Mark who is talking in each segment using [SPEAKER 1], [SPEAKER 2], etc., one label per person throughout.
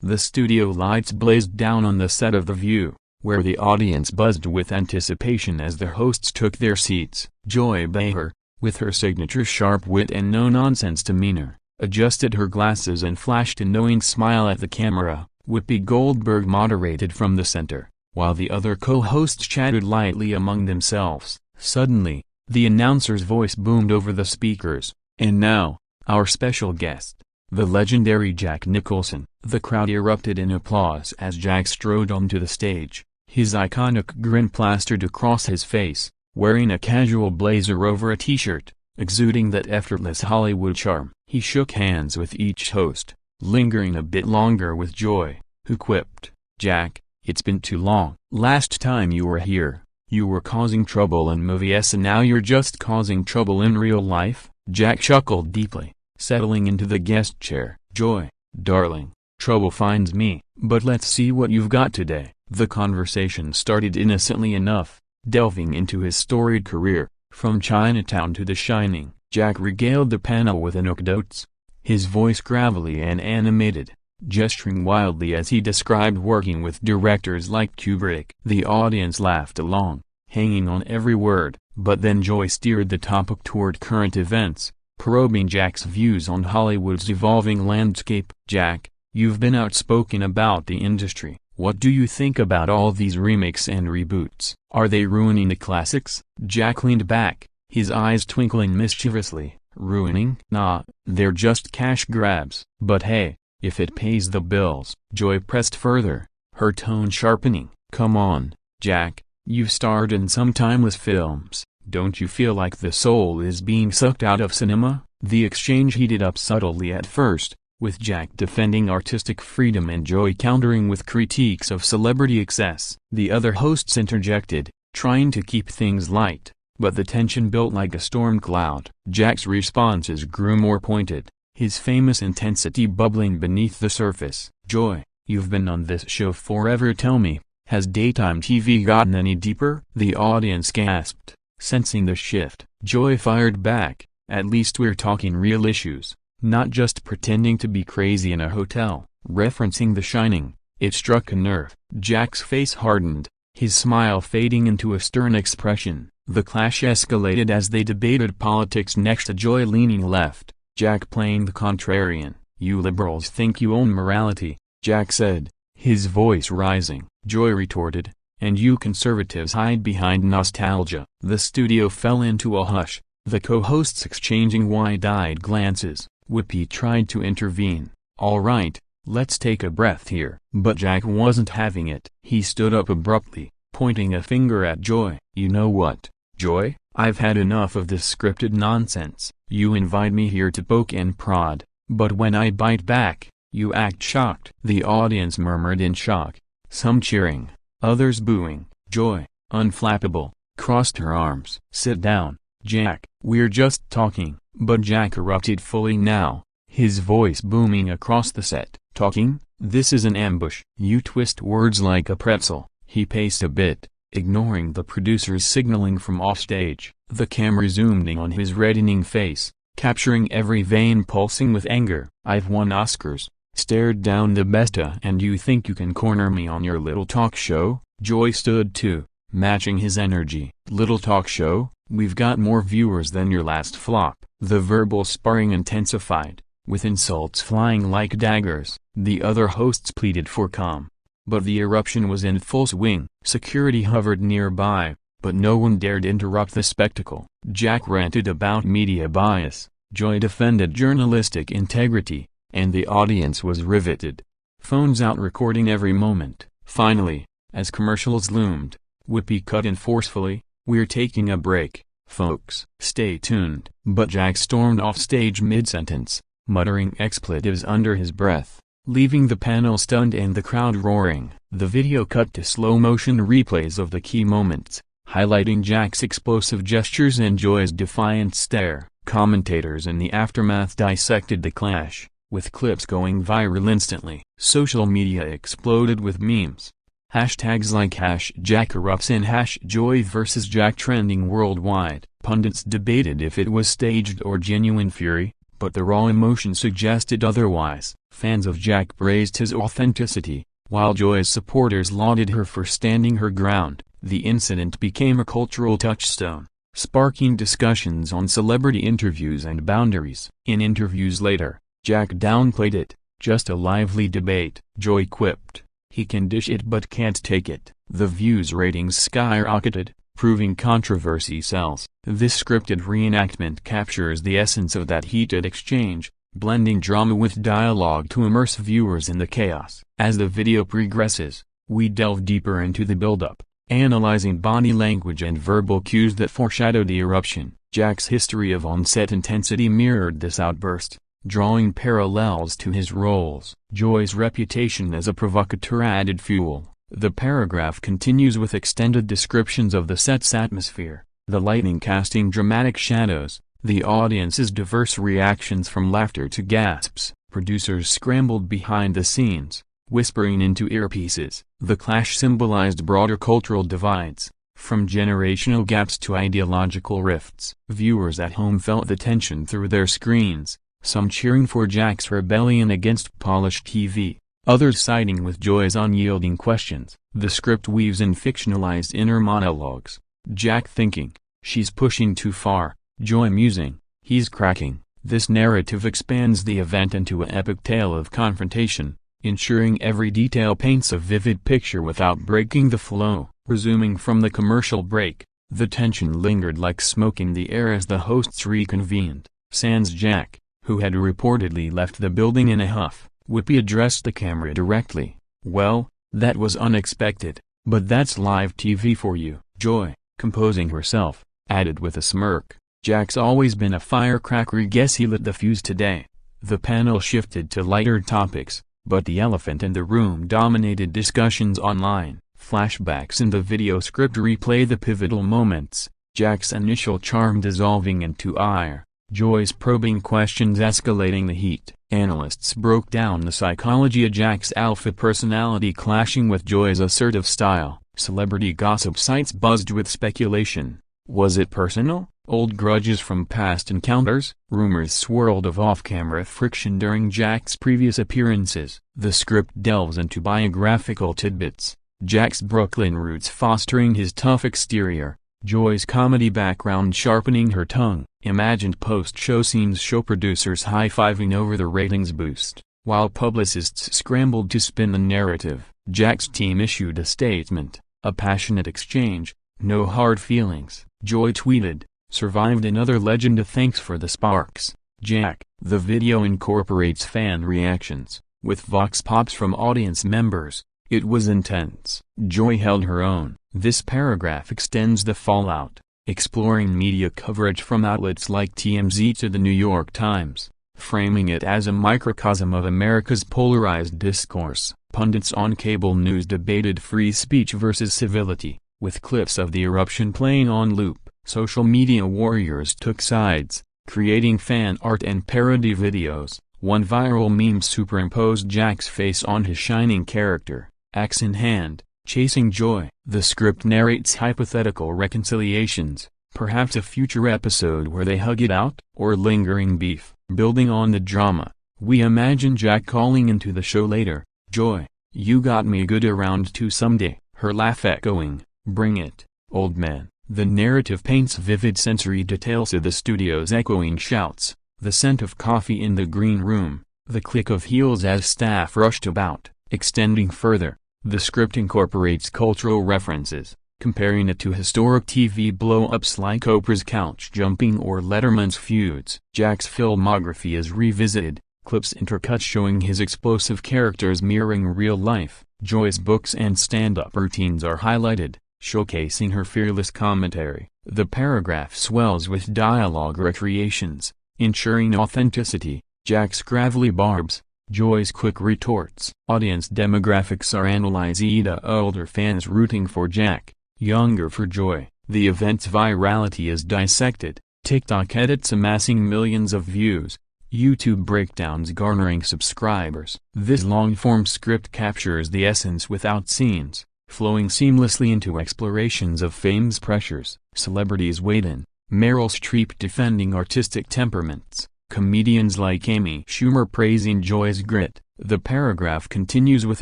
[SPEAKER 1] The studio lights blazed down on the set of The View, where the audience buzzed with anticipation as the hosts took their seats. Joy Behar, with her signature sharp wit and no-nonsense demeanor, adjusted her glasses and flashed a knowing smile at the camera. Whoopi Goldberg moderated from the center, while the other co-hosts chatted lightly among themselves. Suddenly, the announcer's voice boomed over the speakers, "And now, our special guest, the legendary Jack Nicholson." The crowd erupted in applause as Jack strode onto the stage, his iconic grin plastered across his face, wearing a casual blazer over a t-shirt, exuding that effortless Hollywood charm. He shook hands with each host, lingering a bit longer with Joy, who quipped, "Jack, it's been too long. Last time you were here, you were causing trouble in movies and now you're just causing trouble in real life." Jack chuckled deeply, settling into the guest chair. "Joy, darling, trouble finds me, but let's see what you've got today." The conversation started innocently enough, delving into his storied career. From Chinatown to The Shining, Jack regaled the panel with anecdotes, his voice gravelly and animated, gesturing wildly as he described working with directors like Kubrick. The audience laughed along, hanging on every word, but then Joy steered the topic toward current events, probing Jack's views on Hollywood's evolving landscape. "Jack, you've been outspoken about the industry. What do you think about all these remakes and reboots? Are they ruining the classics?" Jack leaned back, his eyes twinkling mischievously. "Ruining? Nah, they're just cash grabs. But hey, if it pays the bills." Joy pressed further, her tone sharpening. "Come on, Jack, you've starred in some timeless films. Don't you feel like the soul is being sucked out of cinema?" The exchange heated up subtly at first, with Jack defending artistic freedom and Joy countering with critiques of celebrity excess. The other hosts interjected, trying to keep things light, but the tension built like a storm cloud. Jack's responses grew more pointed, his famous intensity bubbling beneath the surface. "Joy, you've been on this show forever. Tell me, has daytime TV gotten any deeper?" The audience gasped, sensing the shift. Joy fired back, "At least we're talking real issues, not just pretending to be crazy in a hotel." Referencing The Shining, it struck a nerve. Jack's face hardened, his smile fading into a stern expression. The clash escalated as they debated politics next to Joy leaning left, Jack playing the contrarian. "You liberals think you own morality," Jack said, his voice rising. Joy retorted, "And you conservatives hide behind nostalgia." The studio fell into a hush, the co-hosts exchanging wide-eyed glances. Whoopi tried to intervene. "All right, let's take a breath here." But Jack wasn't having it. He stood up abruptly, pointing a finger at Joy. "You know what, Joy? I've had enough of this scripted nonsense. You invite me here to poke and prod, but when I bite back, you act shocked." The audience murmured in shock, some cheering, others booing. Joy, unflappable, crossed her arms. "Sit down, Jack, we're just talking." But Jack erupted fully now, his voice booming across the set. "Talking? This is an ambush. You twist words like a pretzel." He paced a bit, ignoring the producer's signaling from offstage. The camera zoomed in on his reddening face, capturing every vein pulsing with anger. "I've won Oscars, stared down the besta, and you think you can corner me on your little talk show?" Joy stood too, matching his energy. "Little talk show? We've got more viewers than your last flop." The verbal sparring intensified, with insults flying like daggers. The other hosts pleaded for calm, but the eruption was in full swing. Security hovered nearby, but no one dared interrupt the spectacle. Jack ranted about media bias, Joy defended journalistic integrity, and the audience was riveted, phones out recording every moment. Finally, as commercials loomed, Whoopi cut in forcefully, "We're taking a break, folks. Stay tuned." But Jack stormed off stage mid-sentence, muttering expletives under his breath, leaving the panel stunned and the crowd roaring. The video cut to slow-motion replays of the key moments, highlighting Jack's explosive gestures and Joy's defiant stare. Commentators in the aftermath dissected the clash, with clips going viral instantly. Social media exploded with memes. Hashtags like #JackErupts and #Joy vs Jack trending worldwide. Pundits debated if it was staged or genuine fury, but the raw emotion suggested otherwise. Fans of Jack praised his authenticity, while Joy's supporters lauded her for standing her ground. The incident became a cultural touchstone, sparking discussions on celebrity interviews and boundaries. In interviews later, Jack downplayed it, just a lively debate. Joy quipped, "He can dish it but can't take it." The View's ratings skyrocketed, proving controversy sells. This scripted reenactment captures the essence of that heated exchange, blending drama with dialogue to immerse viewers in the chaos. As the video progresses, we delve deeper into the build-up, analyzing body language and verbal cues that foreshadow the eruption. Jack's history of on-set intensity mirrored this outburst, drawing parallels to his roles. Joy's reputation as a provocateur added fuel. The paragraph continues with extended descriptions of the set's atmosphere, the lightning casting dramatic shadows, the audience's diverse reactions from laughter to gasps. Producers scrambled behind the scenes, whispering into earpieces. The clash symbolized broader cultural divides, from generational gaps to ideological rifts. Viewers at home felt the tension through their screens, some cheering for Jack's rebellion against polished TV, others siding with Joy's unyielding questions. The script weaves in fictionalized inner monologues, Jack thinking, "She's pushing too far," Joy musing, "He's cracking." This narrative expands the event into an epic tale of confrontation, ensuring every detail paints a vivid picture without breaking the flow. Resuming from the commercial break, the tension lingered like smoke in the air as the hosts reconvened. Sans Jack, who had reportedly left the building in a huff, Whoopi addressed the camera directly. "Well, that was unexpected, but that's live TV for you." Joy, composing herself, added with a smirk, "Jack's always been a firecracker. Guess he lit the fuse today." The panel shifted to lighter topics, but the elephant in the room dominated discussions online. Flashbacks in the video script replay the pivotal moments, Jack's initial charm dissolving into ire, Joy's probing questions escalating the heat. Analysts broke down the psychology of Jack's alpha personality clashing with Joy's assertive style. Celebrity gossip sites buzzed with speculation. Was it personal? Old grudges from past encounters? Rumors swirled of off-camera friction during Jack's previous appearances. The script delves into biographical tidbits, Jack's Brooklyn roots fostering his tough exterior, Joy's comedy background sharpening her tongue. Imagined post-show scenes show producers high-fiving over the ratings boost, while publicists scrambled to spin the narrative. Jack's team issued a statement, a passionate exchange, no hard feelings. Joy tweeted, "Survived another legend. Thanks for the sparks, Jack." The video incorporates fan reactions, with vox pops from audience members. It was intense. Joy held her own. This paragraph extends the fallout, exploring media coverage from outlets like TMZ to the New York Times, framing it as a microcosm of America's polarized discourse. Pundits on cable news debated free speech versus civility, with clips of the eruption playing on loop. Social media warriors took sides, creating fan art and parody videos. One viral meme superimposed Jack's face on his shining character, axe in hand, chasing Joy. The script narrates hypothetical reconciliations, perhaps a future episode where they hug it out, or lingering beef. Building on the drama, we imagine Jack calling into the show later, "Joy, you got me good around too someday." Her laugh echoing, "Bring it, old man." The narrative paints vivid sensory details of the studio's echoing shouts, the scent of coffee in the green room, the click of heels as staff rushed about. Extending further, the script incorporates cultural references, comparing it to historic TV blow-ups like Oprah's couch jumping or Letterman's feuds. Jack's filmography is revisited, clips intercut showing his explosive characters mirroring real life. Joy's books and stand-up routines are highlighted, showcasing her fearless commentary. The paragraph swells with dialogue recreations, ensuring authenticity, Jack's gravelly barbs, Joy's quick retorts. Audience demographics are analyzed. Older fans rooting for Jack, younger for Joy. The event's virality is dissected, TikTok edits amassing millions of views, YouTube breakdowns garnering subscribers. This long-form script captures the essence without scenes, flowing seamlessly into explorations of fame's pressures. Celebrities weighed in, Meryl Streep defending artistic temperaments, comedians like Amy Schumer praising Joy's grit. The paragraph continues with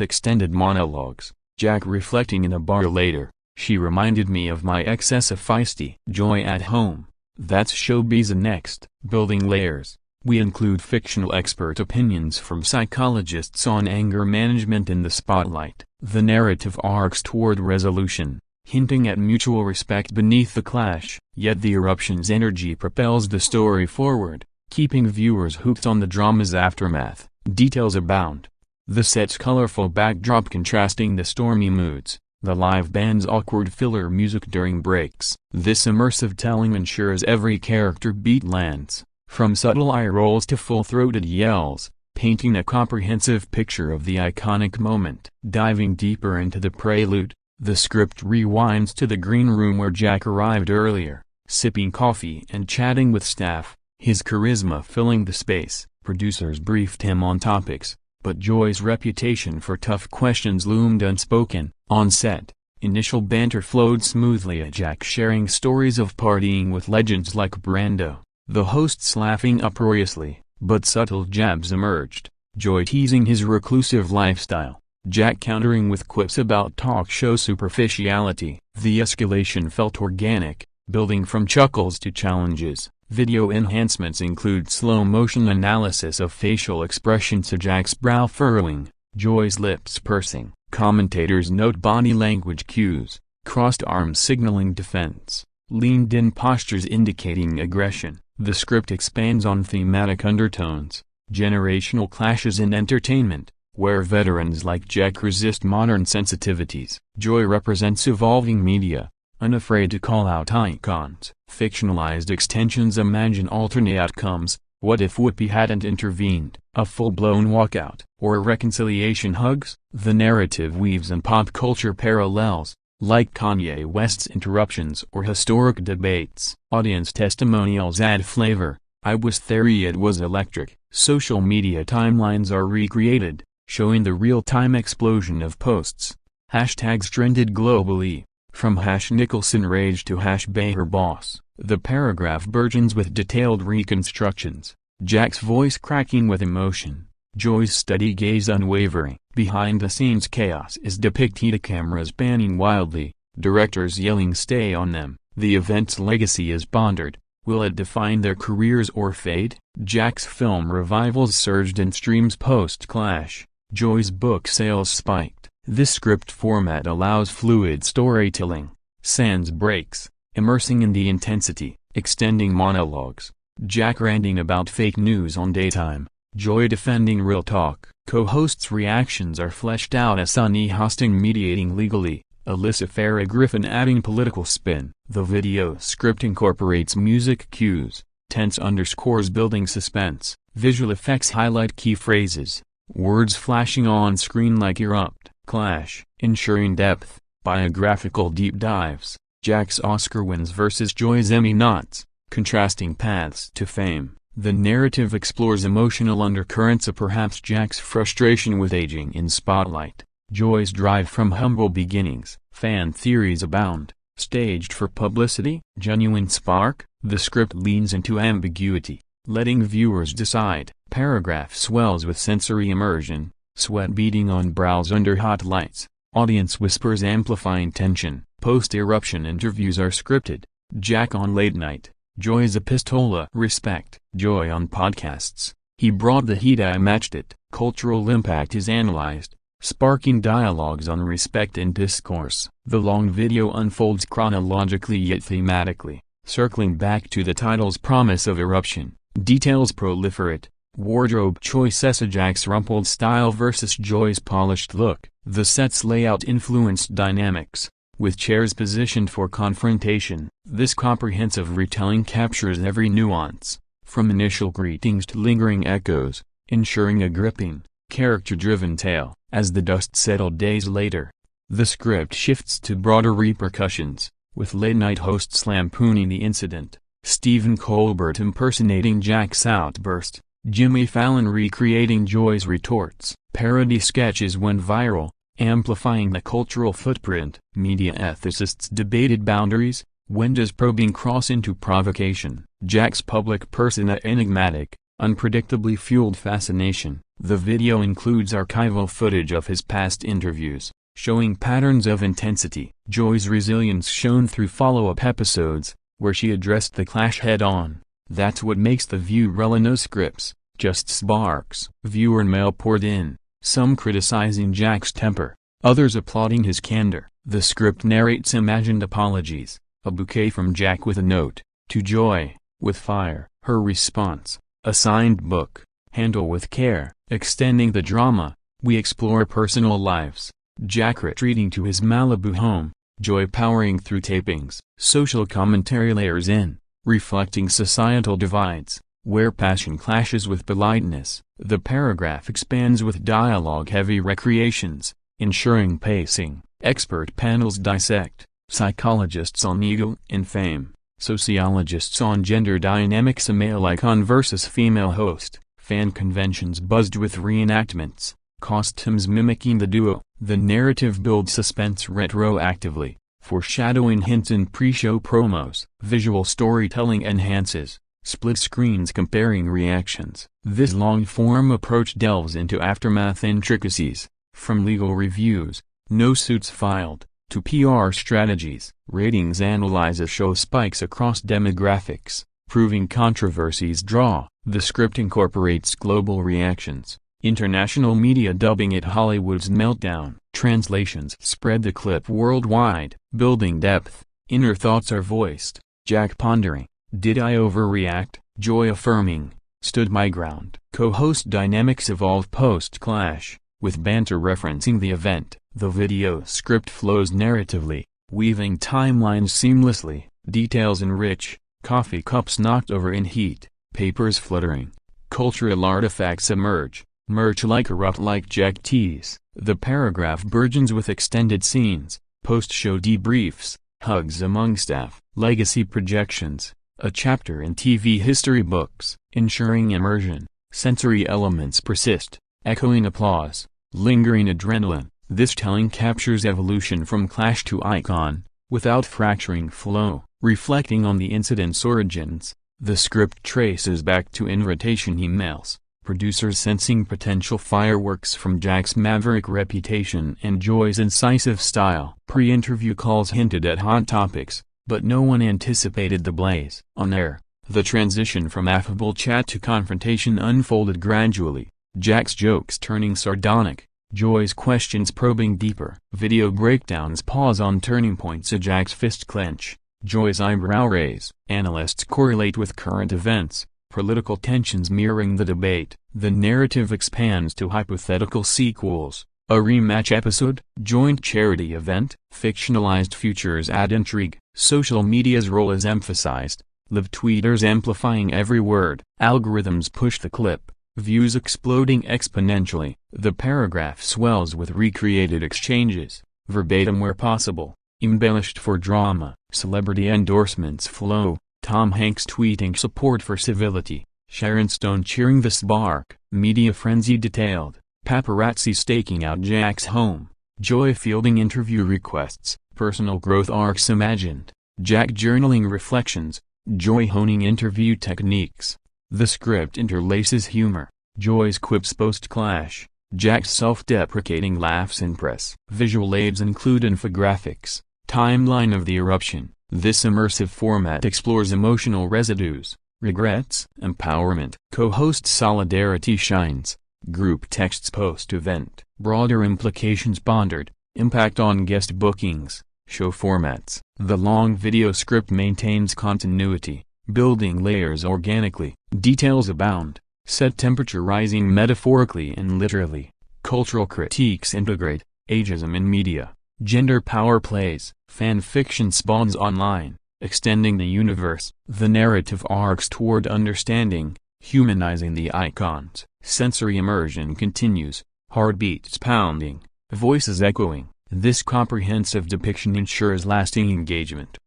[SPEAKER 1] extended monologues. Jack reflecting in a bar later, "She reminded me of my excessive feisty Joy at home. That's showbiz." Next, building layers. We include fictional expert opinions from psychologists on anger management in the spotlight. The narrative arcs toward resolution, hinting at mutual respect beneath the clash. Yet the eruption's energy propels the story forward, keeping viewers hooked on the drama's aftermath. Details abound. The set's colorful backdrop contrasting the stormy moods, the live band's awkward filler music during breaks. This immersive telling ensures every character beat lands, from subtle eye rolls to full-throated yells, painting a comprehensive picture of the iconic moment. Diving deeper into the prelude, the script rewinds to the green room where Jack arrived earlier, sipping coffee and chatting with staff, his charisma filling the space. Producers briefed him on topics, but Joy's reputation for tough questions loomed unspoken. On set, initial banter flowed smoothly, at Jack sharing stories of partying with legends like Brando, the hosts laughing uproariously, but subtle jabs emerged, Joy teasing his reclusive lifestyle, Jack countering with quips about talk show superficiality. The escalation felt organic, building from chuckles to challenges. Video enhancements include slow-motion analysis of facial expression to Jack's brow furrowing, Joy's lips pursing. Commentators note body language cues, crossed arms signaling defense, leaned-in postures indicating aggression. The script expands on thematic undertones, generational clashes in entertainment, where veterans like Jack resist modern sensitivities. Joy represents evolving media, unafraid to call out icons. Fictionalized extensions imagine alternate outcomes. What if Whoopi hadn't intervened? A full-blown walkout, or reconciliation hugs? The narrative weaves in pop culture parallels, like Kanye West's interruptions or historic debates. Audience testimonials add flavor. "I was there, it was electric." Social media timelines are recreated, showing the real-time explosion of posts. Hashtags trended globally. From #Nicholson rage to #Behar boss. The paragraph burgeons with detailed reconstructions, Jack's voice cracking with emotion, Joy's steady gaze unwavering. Behind-the-scenes chaos is depicted, cameras panning wildly, directors yelling stay on them. The event's legacy is pondered. Will it define their careers or fade? Jack's film revivals surged in streams post-clash. Joy's book sales spiked. This script format allows fluid storytelling, sans breaks, immersing in the intensity, extending monologues, Jack ranting about fake news on daytime, Joy defending real talk. Co-hosts' reactions are fleshed out as Sunny Hosting mediating legally, Alyssa Farah Griffin adding political spin. The video script incorporates music cues, tense underscores building suspense, visual effects highlight key phrases, words flashing on screen like erupt, clash, ensuring depth. Biographical deep dives, Jack's Oscar wins versus Joy's Emmy nods, contrasting paths to fame. The narrative explores emotional undercurrents of perhaps Jack's frustration with aging in spotlight, Joy's drive from humble beginnings. Fan theories abound. Staged for publicity? Genuine spark? The script leans into ambiguity, letting viewers decide. Paragraph swells with sensory immersion, sweat beading on brows under hot lights. Audience whispers amplifying tension. Post-eruption interviews are scripted. Jack on late night, Joy's epistola. Respect. Joy on podcasts. He brought the heat, I matched it. Cultural impact is analyzed, sparking dialogues on respect and discourse. The long video unfolds chronologically yet thematically, circling back to the title's promise of eruption. Details proliferate. Wardrobe choices, Jack's rumpled style versus Joy's polished look. The set's layout influenced dynamics, with chairs positioned for confrontation. This comprehensive retelling captures every nuance, from initial greetings to lingering echoes, ensuring a gripping, character-driven tale. As the dust settled days later, the script shifts to broader repercussions, with late-night hosts lampooning the incident, Stephen Colbert impersonating Jack's outburst, Jimmy Fallon recreating Joy's retorts. Parody sketches went viral, amplifying the cultural footprint. Media ethicists debated boundaries. When does probing cross into provocation? Jack's public persona enigmatic, unpredictably fueled fascination. The video includes archival footage of his past interviews, showing patterns of intensity. Joy's resilience shown through follow-up episodes, where she addressed the clash head-on. That's what makes The View relevant. No scripts, just sparks. Viewer mail poured in, some criticizing Jack's temper, others applauding his candor. The script narrates imagined apologies, a bouquet from Jack with a note, to Joy, with fire. Her response, a signed book, handle with care. Extending the drama, we explore personal lives. Jack retreating to his Malibu home, Joy powering through tapings. Social commentary layers in, reflecting societal divides, where passion clashes with politeness. The paragraph expands with dialogue-heavy recreations, ensuring pacing. Expert panels dissect, psychologists on ego and fame, sociologists on gender dynamics, a male icon versus female host. Fan conventions buzzed with reenactments, costumes mimicking the duo. The narrative builds suspense retroactively, foreshadowing hints in pre-show promos. Visual storytelling enhances, split screens comparing reactions. This long-form approach delves into aftermath intricacies, from legal reviews, no suits filed, to PR strategies. Ratings analyze show spikes across demographics, proving controversies draw. The script incorporates global reactions, international media dubbing it Hollywood's meltdown. Translations spread the clip worldwide, building depth. Inner thoughts are voiced, Jack pondering, did I overreact? Joy affirming, stood my ground. Co-host dynamics evolve post-clash, with banter referencing the event. The video script flows narratively, weaving timelines seamlessly. Details enrich, coffee cups knocked over in heat, papers fluttering, cultural artifacts emerge, merch like erupt like Jack tease. The paragraph burgeons with extended scenes, post-show debriefs, hugs among staff, legacy projections, a chapter in TV history books, ensuring immersion. Sensory elements persist, echoing applause, lingering adrenaline. This telling captures evolution from clash to icon, without fracturing flow. Reflecting on the incident's origins, the script traces back to invitation emails, producers sensing potential fireworks from Jack's maverick reputation and Joy's incisive style. Pre-interview calls hinted at hot topics, but no one anticipated the blaze. On air, the transition from affable chat to confrontation unfolded gradually, Jack's jokes turning sardonic, Joy's questions probing deeper. Video breakdowns pause on turning points, Jack's fist clench, Joy's eyebrow raise. Analysts correlate with current events, political tensions mirroring the debate. The narrative expands to hypothetical sequels, a rematch episode, joint charity event. Fictionalized futures add intrigue. Social media's role is emphasized, live tweeters amplifying every word. Algorithms push the clip, views exploding exponentially. The paragraph swells with recreated exchanges, verbatim where possible, embellished for drama. Celebrity endorsements flow, Tom Hanks tweeting support for civility, Sharon Stone cheering the spark. Media frenzy detailed, paparazzi staking out Jack's home, Joy fielding interview requests, personal growth arcs imagined, Jack journaling reflections, Joy honing interview techniques. The script interlaces humor, Joy's quips post-clash, Jack's self-deprecating laughs impress. Visual aids include infographics, timeline of the eruption. This immersive format explores emotional residues, regrets, empowerment. Co-host solidarity shines, group texts post-event. Broader implications pondered, impact on guest bookings, show formats. The long video script maintains continuity, building layers organically. Details abound, set temperature rising metaphorically and literally. Cultural critiques integrate, ageism in media, gender power plays. Fan fiction spawns online, extending the universe. The narrative arcs toward understanding, humanizing the icons. Sensory immersion continues, heartbeats pounding, voices echoing. This comprehensive depiction ensures lasting engagement.